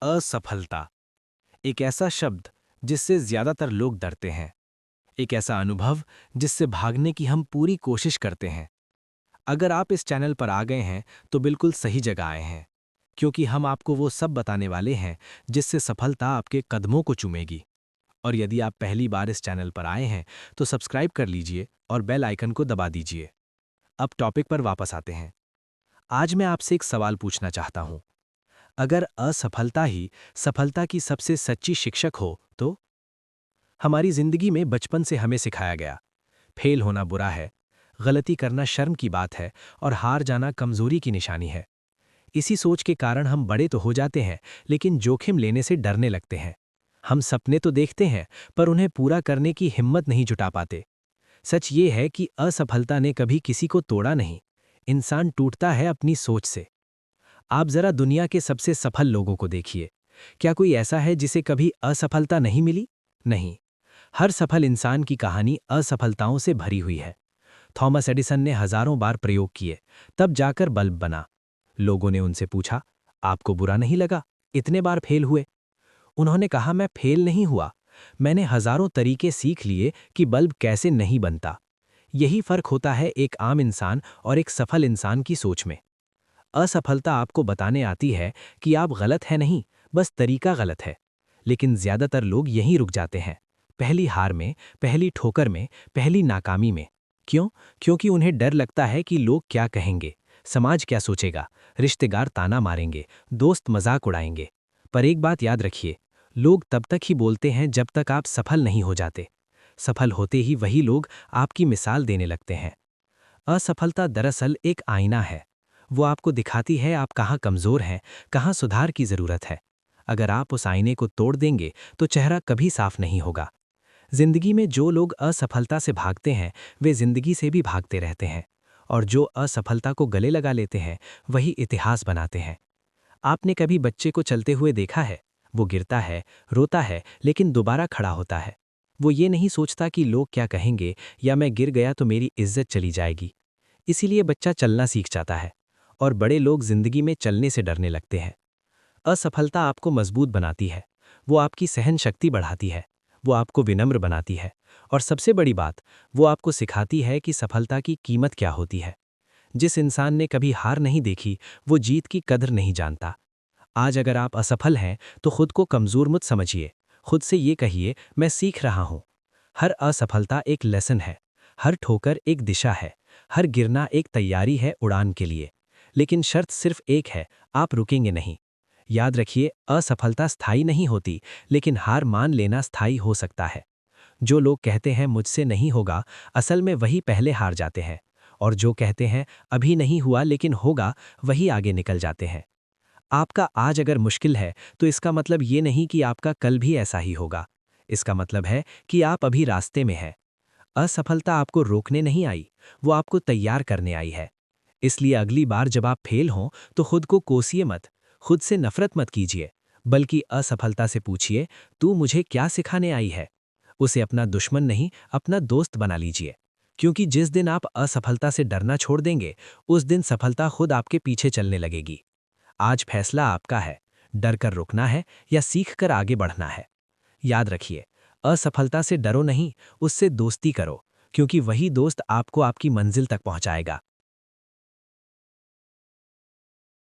असफलता एक ऐसा शब्द जिससे ज्यादातर लोग डरते हैं। एक ऐसा अनुभव जिससे भागने की हम पूरी कोशिश करते हैं। अगर आप इस चैनल पर आ गए हैं तो बिल्कुल सही जगह आए हैं, क्योंकि हम आपको वो सब बताने वाले हैं जिससे सफलता आपके कदमों को चूमेगी। और यदि आप पहली बार इस चैनल पर आए हैं तो सब्सक्राइब कर लीजिए और बेल आइकन को दबा दीजिए। अब टॉपिक पर वापस आते हैं। आज मैं आपसे एक सवाल पूछना चाहता हूं। अगर असफलता ही सफलता की सबसे सच्ची शिक्षक हो तो? हमारी जिंदगी में बचपन से हमें सिखाया गया, फेल होना बुरा है, गलती करना शर्म की बात है और हार जाना कमजोरी की निशानी है। इसी सोच के कारण हम बड़े तो हो जाते हैं, लेकिन जोखिम लेने से डरने लगते हैं। हम सपने तो देखते हैं, पर उन्हें पूरा करने की हिम्मत नहीं जुटा पाते। सच ये है कि असफलता ने कभी किसी को तोड़ा नहीं। इंसान टूटता है अपनी सोच से। आप जरा दुनिया के सबसे सफल लोगों को देखिए। क्या कोई ऐसा है जिसे कभी असफलता नहीं मिली? नहीं। हर सफल इंसान की कहानी असफलताओं से भरी हुई है। थॉमस एडिसन ने हजारों बार प्रयोग किए, तब जाकर बल्ब बना। लोगों ने उनसे पूछा, आपको बुरा नहीं लगा इतने बार फेल हुए? उन्होंने कहा, मैं फेल नहीं हुआ, मैंने हजारों तरीके सीख लिए कि बल्ब कैसे नहीं बनता। यही फर्क होता है एक आम इंसान और एक सफल इंसान की सोच में। असफलता आपको बताने आती है कि आप गलत हैं नहीं, बस तरीका गलत है। लेकिन ज्यादातर लोग यहीं रुक जाते हैं, पहली हार में, पहली ठोकर में, पहली नाकामी में। क्यों? क्योंकि उन्हें डर लगता है कि लोग क्या कहेंगे, समाज क्या सोचेगा, रिश्तेदार ताना मारेंगे, दोस्त मजाक उड़ाएंगे। पर एक बात याद रखिए, लोग तब तक ही बोलते हैं जब तक आप सफल नहीं हो जाते। सफल होते ही वही लोग आपकी मिसाल देने लगते हैं। असफलता दरअसल एक आईना है। वो आपको दिखाती है आप कहाँ कमज़ोर हैं, कहाँ सुधार की ज़रूरत है। अगर आप उस आईने को तोड़ देंगे तो चेहरा कभी साफ नहीं होगा। जिंदगी में जो लोग असफलता से भागते हैं वे जिंदगी से भी भागते रहते हैं, और जो असफलता को गले लगा लेते हैं वही इतिहास बनाते हैं। आपने कभी बच्चे को चलते हुए देखा है? वो गिरता है, रोता है, लेकिन दोबारा खड़ा होता है। वो ये नहीं सोचता कि लोग क्या कहेंगे या मैं गिर गया तो मेरी इज्जत चली जाएगी। इसीलिए बच्चा चलना सीख जाता है। और बड़े लोग जिंदगी में चलने से डरने लगते हैं। असफलता आपको मजबूत बनाती है, वो आपकी सहन शक्ति बढ़ाती है, वो आपको विनम्र बनाती है, और सबसे बड़ी बात, वो आपको सिखाती है कि सफलता की कीमत क्या होती है। जिस इंसान ने कभी हार नहीं देखी वो जीत की कदर नहीं जानता। आज अगर आप असफल हैं तो खुद को कमजोर मत समझिए। खुद से ये कहिए, मैं सीख रहा हूं। हर असफलता एक लेसन है, हर ठोकर एक दिशा है, हर गिरना एक तैयारी है उड़ान के लिए। लेकिन शर्त सिर्फ एक है, आप रुकेंगे नहीं। याद रखिए, असफलता स्थायी नहीं होती, लेकिन हार मान लेना स्थायी हो सकता है। जो लोग कहते हैं मुझसे नहीं होगा, असल में वही पहले हार जाते हैं। और जो कहते हैं अभी नहीं हुआ लेकिन होगा, वही आगे निकल जाते हैं। आपका आज अगर मुश्किल है तो इसका मतलब ये नहीं कि आपका कल भी ऐसा ही होगा। इसका मतलब है कि आप अभी रास्ते में हैं। असफलता आपको रोकने नहीं आई, वो आपको तैयार करने आई है। इसलिए अगली बार जब आप फेल हों तो खुद को कोसिए मत, खुद से नफरत मत कीजिए, बल्कि असफलता से पूछिए, तू मुझे क्या सिखाने आई है? उसे अपना दुश्मन नहीं, अपना दोस्त बना लीजिए। क्योंकि जिस दिन आप असफलता से डरना छोड़ देंगे, उस दिन सफलता खुद आपके पीछे चलने लगेगी। आज फैसला आपका है, डर कर रुकना है या सीख कर आगे बढ़ना है। याद रखिए, असफलता से डरो नहीं, उससे दोस्ती करो, क्योंकि वही दोस्त आपको आपकी मंजिल तक पहुंचाएगा।